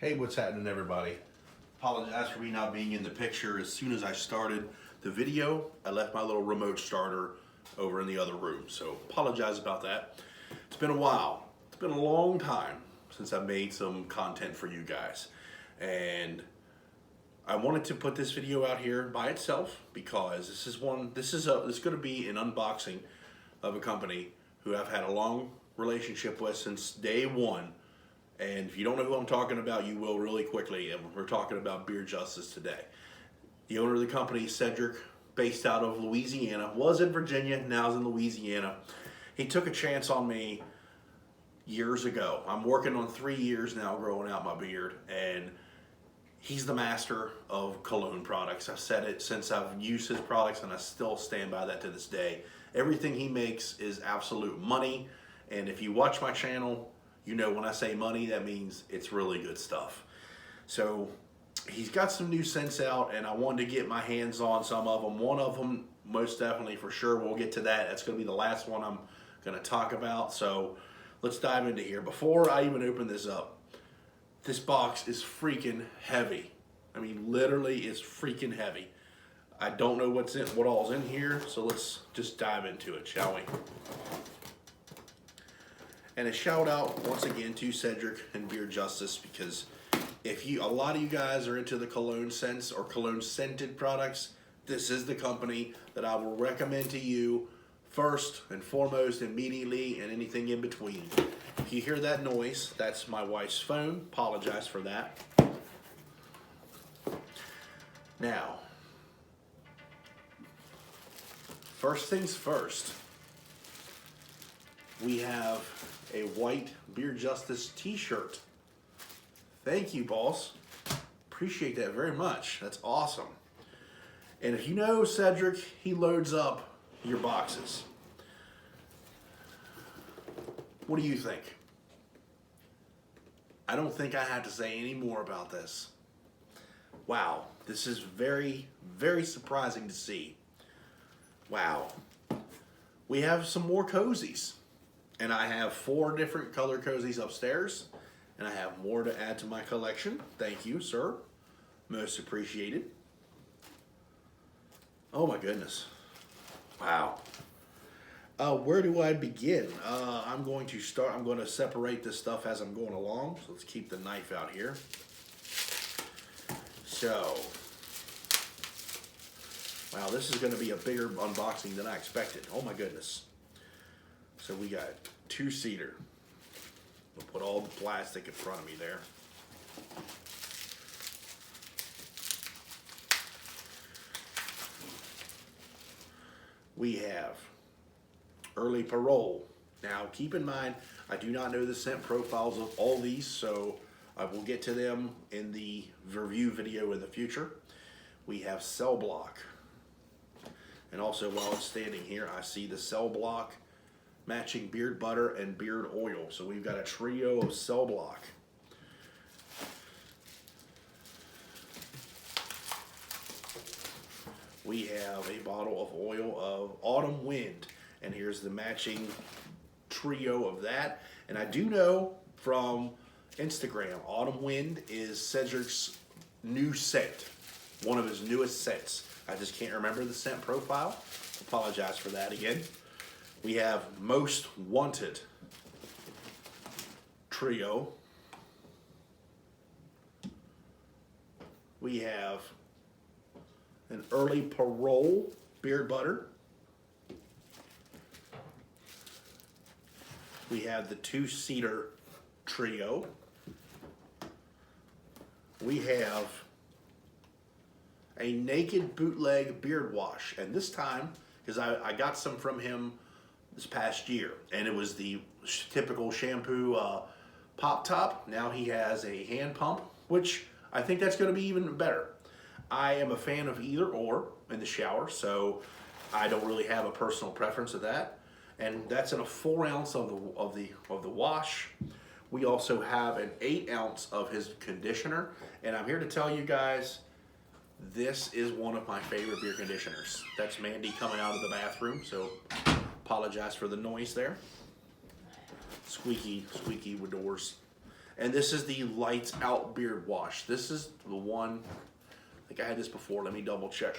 Hey, what's happening, everybody? Apologize for me not being in the picture. As soon as I started the video, I left my little remote starter over in the other room. So apologize about that. It's been a while. It's been a long time since I made some content for you guys. And I wanted to put this video out here by itself because this is going to be an unboxing of a company who I've had a long relationship with since day one. And if you don't know who I'm talking about, you will really quickly. And we're talking about Beard Justice today. The owner of the company, Cedric, based out of Louisiana, was in Virginia, now is in Louisiana. He took a chance on me years ago. I'm working on 3 years now growing out my beard, and he's the master of cologne products. I've said it since I've used his products, and I still stand by that to this day. Everything he makes is absolute money, and if you watch my channel, you know when I say money, that means it's really good stuff. So he's got some new scents out, and I wanted to get my hands on some of them. One of them, most definitely for sure, we'll get to that. That's going to be the last one I'm going to talk about. So let's dive into here. Before I even open this up, this box is freaking heavy. I mean, literally, it's freaking heavy. I don't know what all's in here, so let's just dive into it, shall we? And a shout out once again to Cedric and Beard Justice, because if a lot of you guys are into the cologne scents or cologne scented products, this is the company that I will recommend to you first and foremost, immediately, and anything in between. If you hear that noise, that's my wife's phone. Apologize for that. Now, first things first, we have a white Beard Justice t-shirt. Thank you, boss. Appreciate that very much. That's awesome. And if you know Cedric, he loads up your boxes. What do you think? I don't think I have to say any more about this. Wow, this is very, very surprising to see. Wow. We have some more cozies. And I have 4 different color cozies upstairs. And I have more to add to my collection. Thank you, sir. Most appreciated. Oh my goodness. Wow. Where do I begin? I'm going to separate this stuff as I'm going along. So let's keep the knife out here. So, wow, this is going to be a bigger unboxing than I expected. Oh my goodness. So we got 2-seater. We'll put all the plastic in front of me there. We have Early Parole. Now keep in mind, I do not know the scent profiles of all these, so I will get to them in the review video in the future. We have Cell Block. And also while it's standing here, I see the Cell Block matching beard butter and beard oil. So we've got a trio of Cell Block. We have a bottle of oil of Autumn Wind. And here's the matching trio of that. And I do know from Instagram, Autumn Wind is Cedric's new scent. One of his newest scents. I just can't remember the scent profile. Apologize for that again. We have Most Wanted trio. We have an Early Parole beard butter. We have the 2-seater trio. We have a Naked Bootleg beard wash, and this time, because I got some from him this past year, and it was the typical shampoo pop top. Now he has a hand pump, which I think that's going to be even better. I am a fan of either or in the shower, so I don't really have a personal preference of that. And that's in a 4 ounce of the wash. We also have an 8 ounce of his conditioner, and I'm here to tell you guys, this is one of my favorite beard conditioners. That's Mandy coming out of the bathroom, so apologize for the noise there. Squeaky doors. And this is the Lights Out Beard Wash. This is the one, I think I had this before, let me double check.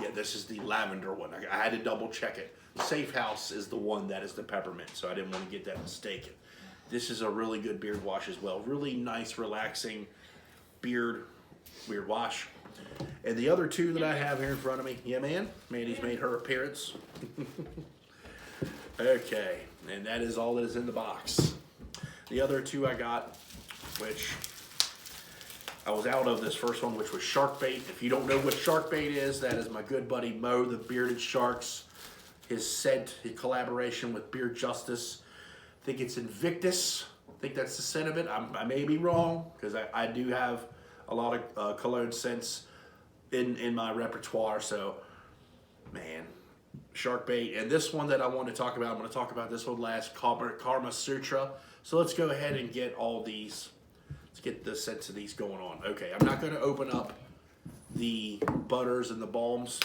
Yeah, this is the lavender one. I had to double check it. Safe House is the one that is the peppermint, so I didn't want to get that mistaken. This is a really good beard wash as well. Really nice, relaxing beard wash. And the other two that I have here in front of me, yeah, man, Mandy's made her appearance. Okay, and that is all that is in the box. The other two I got, which I was out of this first one, which was shark bait. If you don't know what shark bait is, that is my good buddy Mo, the Bearded Sharks. His scent, his collaboration with Beard Justice. I think it's Invictus. I think that's the scent of it. I may be wrong, because I do have a lot of cologne scents in my repertoire. So, man, shark bait. And this one that I want to talk about, I'm going to talk about this one last, Karma Sutra. So let's go ahead and get all these. Let's get the scents of these going on. Okay, I'm not going to open up the butters and the balms.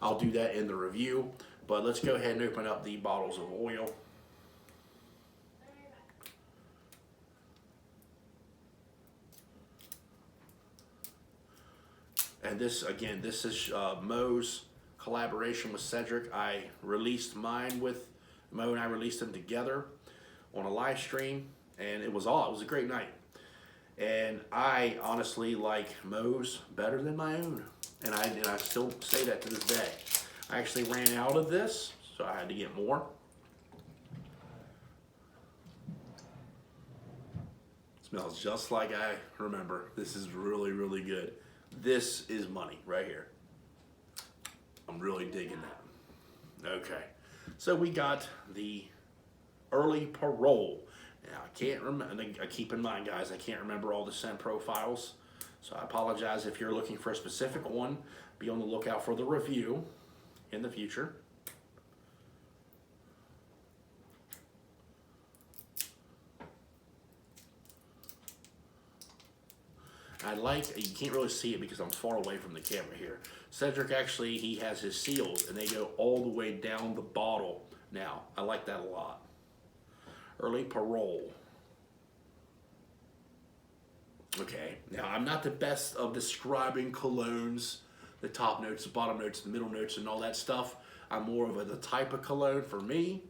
I'll do that in the review. But let's go ahead and open up the bottles of oil. And this, again, this is Mo's collaboration with Cedric. I released mine with Mo, and I released them together on a live stream, and it was a great night. And I honestly like Mo's better than my own, and I still say that to this day. I actually ran out of this, so I had to get more. Smells just like I remember. This is really, really good. This is money right here. I'm really digging that. Okay, so we got the Early Parole. Now, I can't remember, keep in mind, guys, I can't remember all the scent profiles, so I apologize if you're looking for a specific one. Be on the lookout for the review in the future. You can't really see it because I'm far away from the camera here. Cedric actually, he has his seals, and they go all the way down the bottle. Now, I like that a lot. Early Parole. Okay, now I'm not the best of describing colognes, the top notes, the bottom notes, the middle notes, and all that stuff. I'm more of the type of cologne. For me,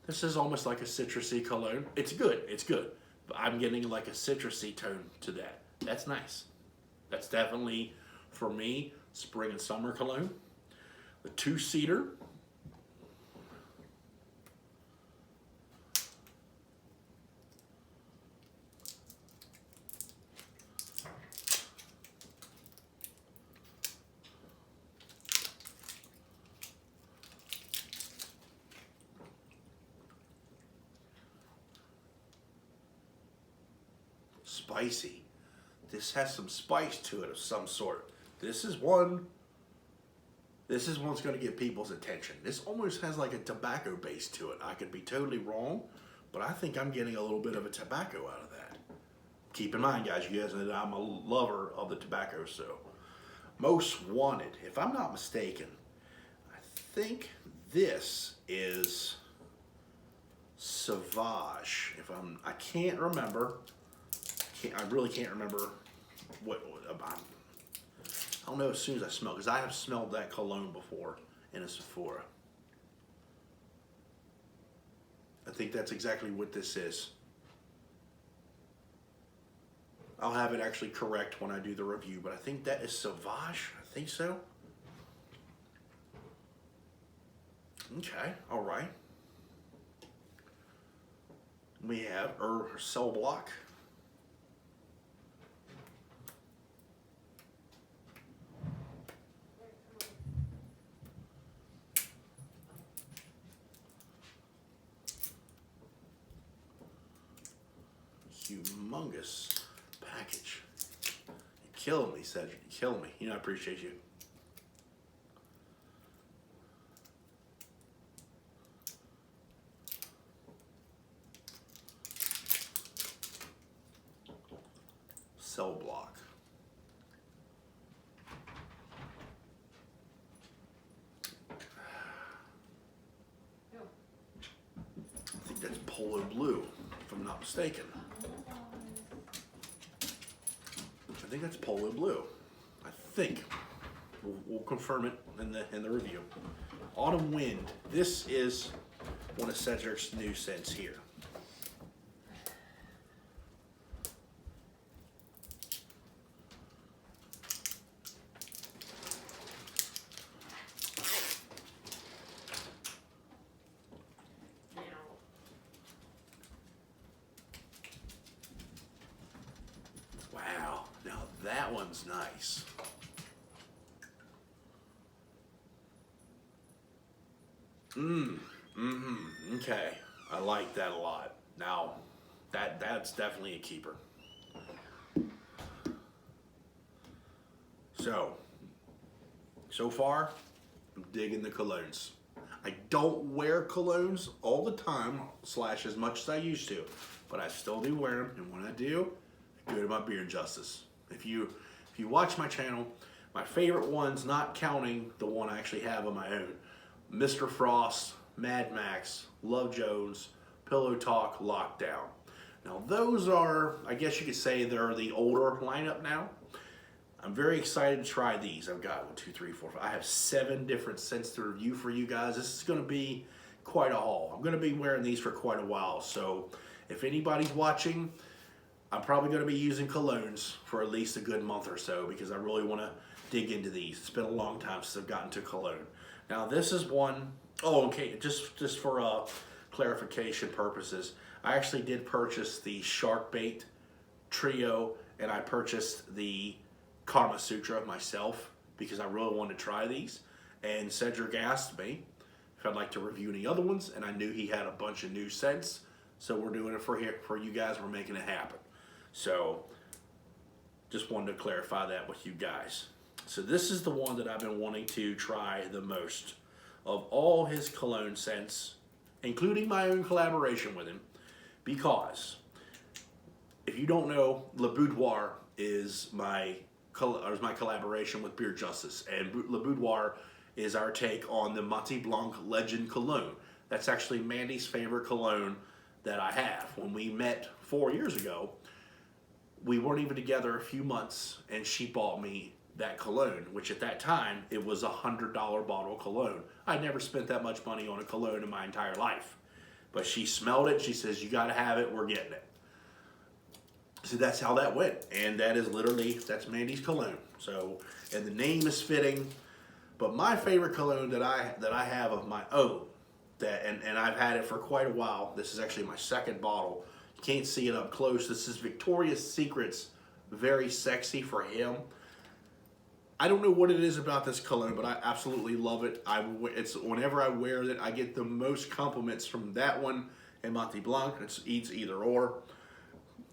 this is almost like a citrusy cologne. It's good, but I'm getting like a citrusy tone to that. That's nice. That's definitely, for me, spring and summer cologne. The two-seater. Spicy. This has some spice to it of some sort. This is one's going to get people's attention. This almost has like a tobacco base to it. I could be totally wrong, but I think I'm getting a little bit of a tobacco out of that. Keep in mind, guys, you guys know that I'm a lover of the tobacco, so. Most Wanted, if I'm not mistaken, I think this is Sauvage. I can't remember. I really can't remember what I don't know as soon as I smell, because I have smelled that cologne before in a Sephora. I think that's exactly what this is. I'll have it actually correct when I do the review, but I think that is Sauvage. I think so. Okay, all right. We have Cell Block. Humongous package. You're killing me, Cedric. You're killing me. You know, I appreciate you. Cell Block. not mistaken. I think that's Polo Blue. I think. We'll confirm it in the review. Autumn Wind. This is one of Cedric's new scents here. Wow, now that one's nice. Okay, I like that a lot. Now, that's definitely a keeper. So far, I'm digging the colognes. I don't wear colognes all the time, / as much as I used to, but I still do wear them, and when I do, I go to my Beard Justice. If you watch my channel, my favorite ones, not counting the one I actually have on my own, Mr. Frost, Mad Max, Love Jones, Pillow Talk, Lockdown. Now those are, I guess you could say they're the older lineup now. I'm very excited to try these. I've got 1, 2, 3, 4, 5. I have 7 different scents to review for you guys. This is going to be quite a haul. I'm going to be wearing these for quite a while. So if anybody's watching, I'm probably going to be using colognes for at least a good month or so because I really want to dig into these. It's been a long time since I've gotten to cologne. Now this is one, oh okay, just for clarification purposes, I actually did purchase the Shark Bait Trio and I purchased the Karma Sutra myself because I really wanted to try these. And Cedric asked me if I'd like to review any other ones, and I knew he had a bunch of new scents, so we're doing it for you guys. We're making it happen. So just wanted to clarify that with you guys. So this is the one that I've been wanting to try the most of all his cologne scents, including my own collaboration with him, because if you don't know, Le Boudoir is my collaboration with Beard Justice, and Le Boudoir is our take on the Montblanc Blanc Legend Cologne. That's actually Mandy's favorite cologne that I have. When we met 4 years ago, we weren't even together a few months, and she bought me that cologne, which at that time, it was a $100 bottle of cologne. I'd never spent that much money on a cologne in my entire life. But she smelled it, she says, you gotta have it, we're getting it. So that's how that went, and that is literally, that's Mandy's cologne. So, and the name is fitting, but my favorite cologne that I have of my own, and I've had it for quite a while. This is actually my second bottle. You can't see it up close. This is Victoria's Secret's Very Sexy for Him. I don't know what it is about this cologne, but I absolutely love it. It's whenever I wear it, I get the most compliments from that one and Montblanc Blanc. It's either or.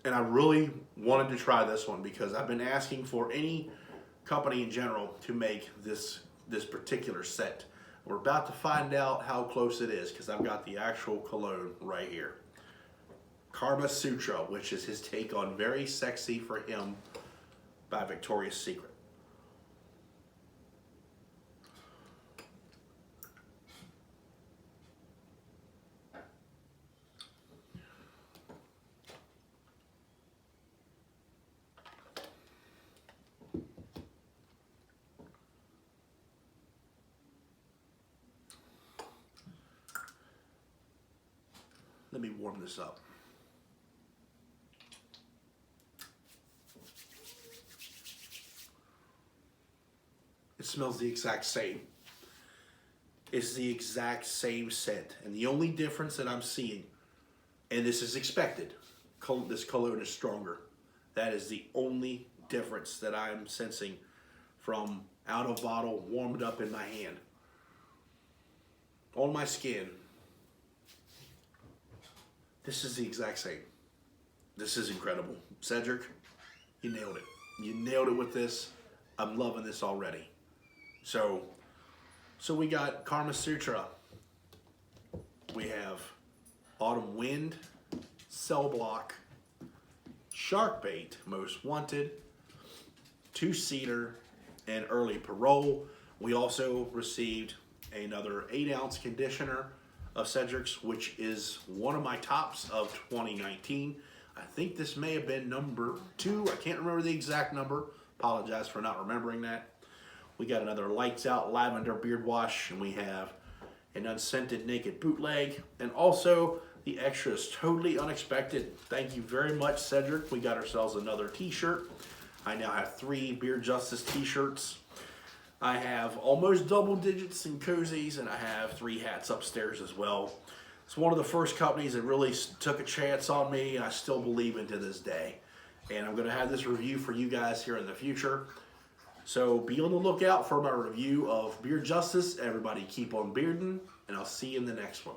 And I really wanted to try this one because I've been asking for any company in general to make this particular scent. We're about to find out how close it is because I've got the actual cologne right here. Karma Sutra, which is his take on Very Sexy for Him by Victoria's Secret. Let me warm this up. It smells the exact same. It's the exact same scent. And the only difference that I'm seeing, and this is expected, this cologne is stronger. That is the only difference that I'm sensing from out of bottle, warmed up in my hand. On my skin. This is the exact same. This is incredible. Cedric, you nailed it. You nailed it with this. I'm loving this already. So we got Karma Sutra. We have Autumn Wind, Cell Block, Shark Bait, Most Wanted, 2-seater, and Early Parole. We also received another 8-ounce conditioner of Cedric's, which is one of my tops of 2019. I think this may have been number 2. I can't remember the exact number. Apologize for not remembering that. We got another Lights Out Lavender Beard Wash, and we have an Unscented Naked Bootleg, and also the extras Totally Unexpected. Thank you very much, Cedric. We got ourselves another t-shirt. I now have 3 Beard Justice t-shirts. I have almost double digits in cozies, and I have 3 hats upstairs as well. It's one of the first companies that really took a chance on me, and I still believe in to this day. And I'm going to have this review for you guys here in the future. So be on the lookout for my review of Beard Justice. Everybody keep on bearding, and I'll see you in the next one.